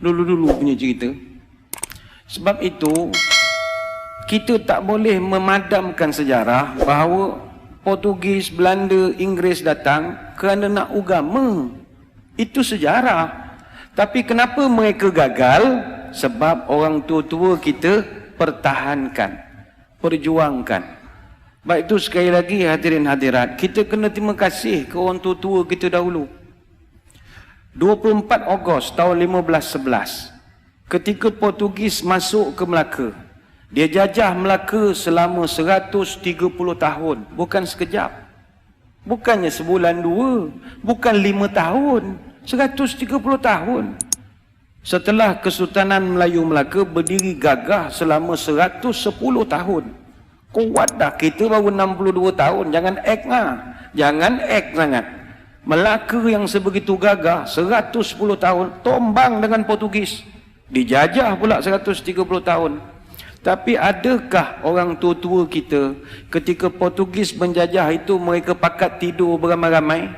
Dulu-dulu punya cerita. Sebab itu kita tak boleh memadamkan sejarah bahawa Portugis, Belanda, Inggeris datang kerana nak agama. Itu sejarah. Tapi kenapa mereka gagal? Sebab orang tua-tua kita pertahankan, perjuangkan. Baik itu sekali lagi hadirin hadirat, kita kena terima kasih ke orang tua-tua kita dahulu. 24 Ogos tahun 1511, ketika Portugis masuk ke Melaka, dia jajah Melaka selama 130 tahun, bukan sekejap. Bukannya sebulan dua, bukan 5 tahun, 130 tahun. Setelah Kesultanan Melayu Melaka berdiri gagah selama 110 tahun. Kuat dah, kita baru 62 tahun, jangan act lah. Jangan act sangat. Melaka yang sebegitu gagah 110 tahun tombang dengan Portugis, dijajah pula 130 tahun. Tapi adakah orang tua-tua kita ketika Portugis menjajah itu mereka pakat tidur beramai-ramai?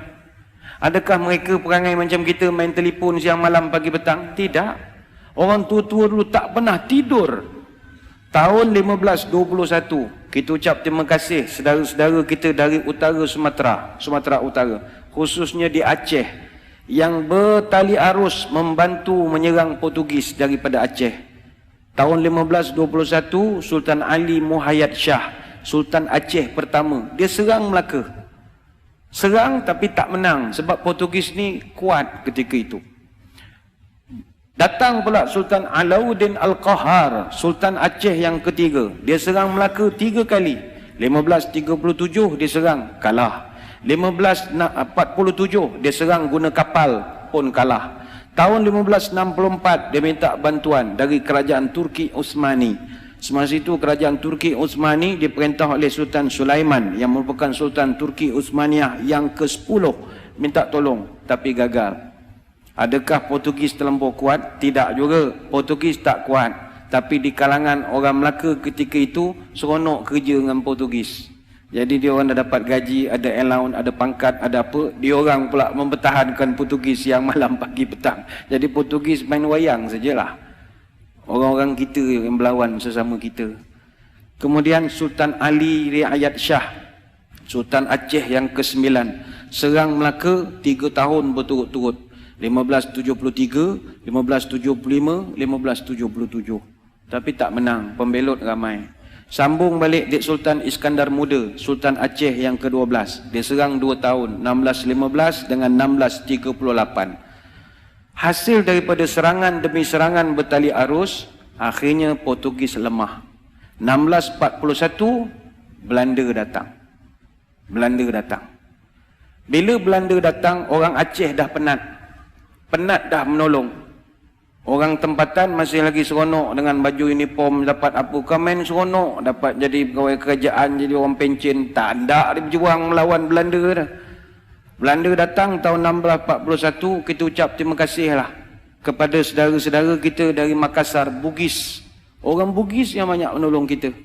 Adakah mereka perangai macam kita main telefon siang malam pagi petang? Tidak. Orang tua-tua dulu tak pernah tidur. Tahun 1521 kita ucap terima kasih saudara-saudara kita dari utara Sumatera Utara, khususnya di Aceh, yang bertali arus membantu menyerang Portugis daripada Aceh. Tahun 1521 Sultan Ali Muhayyad Shah, Sultan Aceh pertama, dia serang Melaka. Serang tapi tak menang sebab Portugis ni kuat ketika itu. Datang pula Sultan Alauddin Al-Qahar, Sultan Aceh yang ketiga. Dia serang Melaka 3 kali. 1537 dia serang, kalah. 1547 dia serang guna kapal, pun kalah. Tahun 1564 dia minta bantuan dari kerajaan Turki Utsmani. Semasa itu kerajaan Turki Utsmani diperintah oleh Sultan Sulaiman yang merupakan Sultan Turki Utsmaniyah yang ke-10, minta tolong tapi gagal. Adakah Portugis terlampau kuat? Tidak juga. Portugis tak kuat. Tapi di kalangan orang Melaka ketika itu seronok kerja dengan Portugis. Jadi dia orang dah dapat gaji, ada allowance, ada pangkat, ada apa. Dia orang pula mempertahankan Portugis siang malam pagi petang. Jadi Portugis main wayang sajalah. Orang-orang kita yang berlawan sesama kita. Kemudian Sultan Ali Riayat Shah, Sultan Aceh yang ke-9, serang Melaka 3 tahun berturut-turut. 1573, 1575, 1577. Tapi tak menang, pembelot ramai. Sambung balik Dik Sultan Iskandar Muda, Sultan Aceh yang ke-12. Dia serang 2 tahun, 1615 dengan 1638. Hasil daripada serangan demi serangan bertali arus, akhirnya Portugis lemah. 1641, Belanda datang. Bila Belanda datang, orang Aceh dah penat dah menolong. Orang tempatan masih lagi seronok dengan baju uniform, dapat apa, komen seronok, dapat jadi pegawai kerajaan, jadi orang pencen. Tak ada dia berjuang melawan Belanda dah. Belanda datang tahun 1641, kita ucap terima kasih lah kepada saudara-saudara kita dari Makassar, Bugis. Orang Bugis yang banyak menolong kita.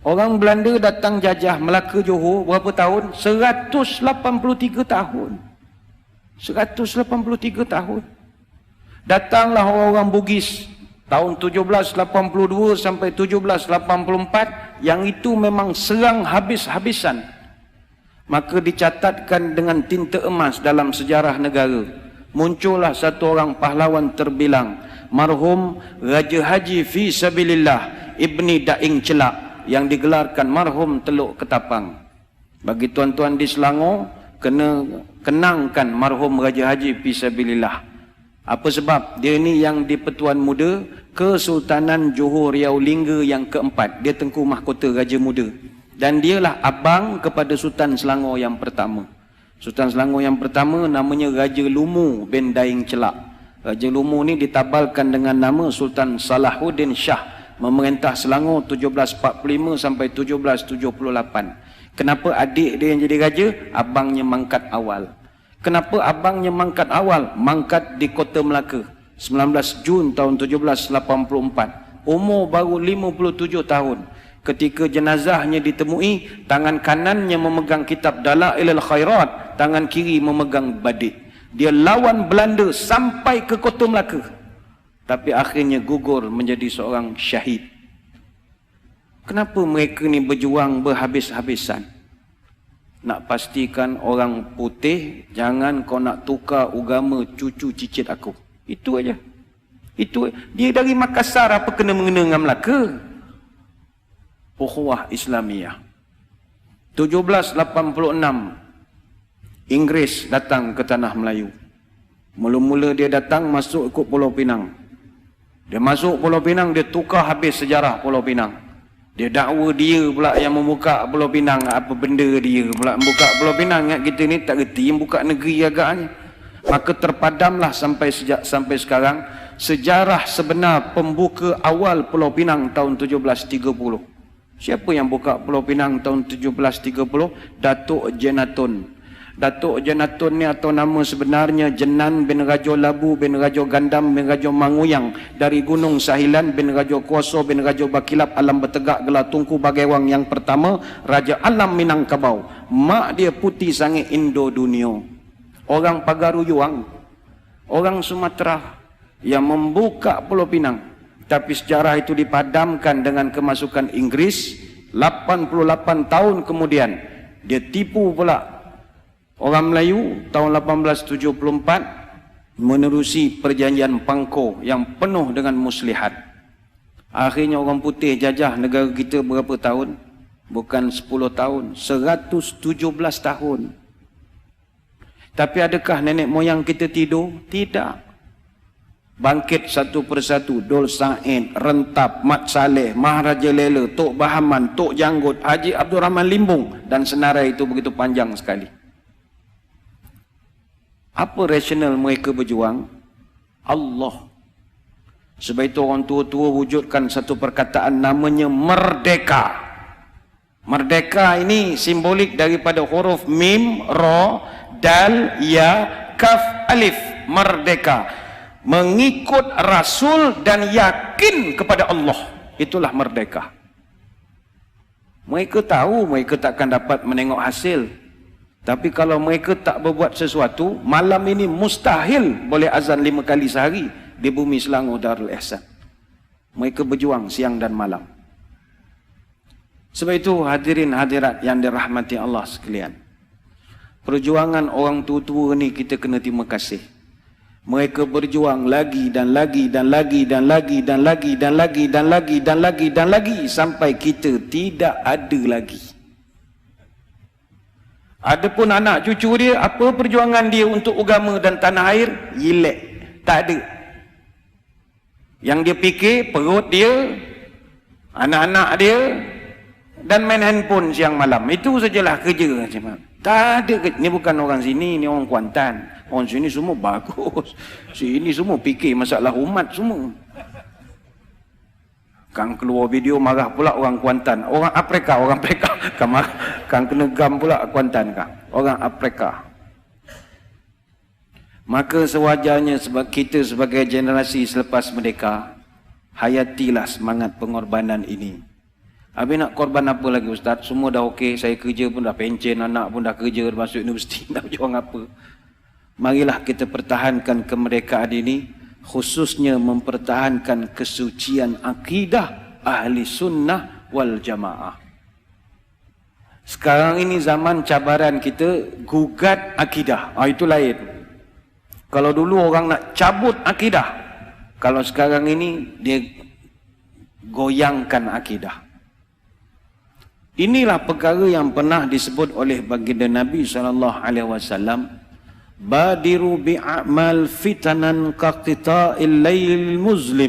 Orang Belanda datang jajah Melaka Johor berapa tahun? 183 tahun. 183 tahun. Datanglah orang-orang Bugis tahun 1782 sampai 1784, yang itu memang serang habis-habisan. Maka dicatatkan dengan tinta emas dalam sejarah negara. Muncullah satu orang pahlawan terbilang, marhum Raja Haji Fi Sabilillah Ibni Daing Celak, yang digelarkan marhum Teluk Ketapang. Bagi tuan-tuan di Selangor, kena kenangkan marhum Raja Haji Fisabilillah. Apa sebab? Dia ni yang di Pertuan Muda Kesultanan Johor Riau Lingga yang ke-4. Dia Tengku Mahkota Raja Muda. Dan dialah abang kepada Sultan Selangor yang pertama. Sultan Selangor yang pertama namanya Raja Lumu bin Daing Celak. Raja Lumu ni ditabalkan dengan nama Sultan Salahuddin Shah, memerintah Selangor 1745 sampai 1778. Kenapa adik dia yang jadi raja? Abangnya mangkat awal. Kenapa abangnya mangkat awal? Mangkat di Kota Melaka 19 Jun tahun 1784. Umur baru 57 tahun. Ketika jenazahnya ditemui, tangan kanannya memegang kitab Dalailul Khairat, tangan kiri memegang badik. Dia lawan Belanda sampai ke Kota Melaka. tapi akhirnya gugur menjadi seorang syahid. Kenapa mereka ni berjuang berhabis-habisan? Nak pastikan orang putih, jangan kau nak tukar agama cucu cicit aku. Itu aja. Itu dia dari Makassar, apa kena mengena dengan Melaka? Ukhuwah Islamiyah. 1786 Inggeris datang ke tanah Melayu. Mula-mula dia datang masuk ikut Pulau Pinang. Dia masuk Pulau Pinang, dia tukar habis sejarah Pulau Pinang. Dia dakwa dia pula yang membuka Pulau Pinang. Apa benda dia pula membuka Pulau Pinang? Ingat kita ni tak reti yang buka negeri agaknya. Maka terpadamlah sampai sekarang sejarah sebenar pembuka awal Pulau Pinang tahun 1730. Siapa yang buka Pulau Pinang tahun 1730? Datuk Jenatun. Datuk Jenatun ni atau nama sebenarnya Jenan bin Rajo Labu bin Rajo Gandam bin Rajo Manguyang dari Gunung Sahilan bin Rajo Kuoso bin Rajo Bakilap Alam Bertegak Gelar Tunku Bagaiwang yang pertama, Raja Alam Minangkabau. Mak dia putih sangat Indo Dunia. Orang Pagaruyuang, orang Sumatera yang membuka Pulau Pinang. Tapi sejarah itu dipadamkan dengan kemasukan Inggris. 88 tahun kemudian dia tipu pula orang Melayu tahun 1874 menerusi perjanjian Pangko yang penuh dengan muslihat. Akhirnya orang putih jajah negara kita berapa tahun? Bukan 10 tahun, 117 tahun. Tapi adakah nenek moyang kita tidur? Tidak. Bangkit satu persatu, Dol Said, Rentap, Mat Saleh, Maharaja Lela, Tok Bahaman, Tok Janggut, Haji Abdul Rahman Limbung, dan senarai itu begitu panjang sekali. Apa rasional mereka berjuang? Allah. Sebab itu orang tua-tua wujudkan satu perkataan namanya merdeka. Merdeka ini simbolik daripada huruf mim, ra, dal, ya, kaf, alif. Merdeka. Mengikut Rasul dan yakin kepada Allah. Itulah merdeka. Mereka tahu mereka takkan dapat menengok hasil. Tapi kalau mereka tak berbuat sesuatu, malam ini mustahil boleh azan 5 kali sehari di bumi Selangor Darul Ihsan. Mereka berjuang siang dan malam. Sebab itu hadirin hadirat yang dirahmati Allah sekalian, perjuangan orang tua-tua ni kita kena terima kasih. Mereka berjuang lagi dan lagi dan lagi dan lagi dan lagi dan lagi dan lagi dan lagi dan lagi sampai kita tidak ada lagi. Adapun anak cucu dia, apa perjuangan dia untuk agama dan tanah air? Yilek. Tak ada. Yang dia fikir perut dia, anak-anak dia, dan main handphone siang malam. Itu sajalah kerja. Tak ada. Ni bukan orang sini, ni orang Kuantan. Orang sini semua bagus. Sini semua fikir masalah umat semua. Kang keluar video marah pula orang Kuantan. Orang Afrika, orang Afrika. Kang kena gam pula Kuantan kang. Orang Afrika. Maka sewajarnya sebab kita sebagai generasi selepas merdeka, hayatilah semangat pengorbanan ini. Habis nak korban apa lagi Ustaz? Semua dah okey, saya kerja pun dah pencen, anak pun dah kerja, masuk universiti, nak berjuang apa? Marilah kita pertahankan kemerdekaan ini, khususnya mempertahankan kesucian akidah ahli sunnah wal jamaah. Sekarang ini zaman cabaran kita gugat akidah. Itu lain. Kalau dulu orang nak cabut akidah, kalau sekarang ini dia goyangkan akidah. Inilah perkara yang pernah disebut oleh baginda Nabi SAW. Badiru bi'amal fitanan kaqtita'il lail muzlim.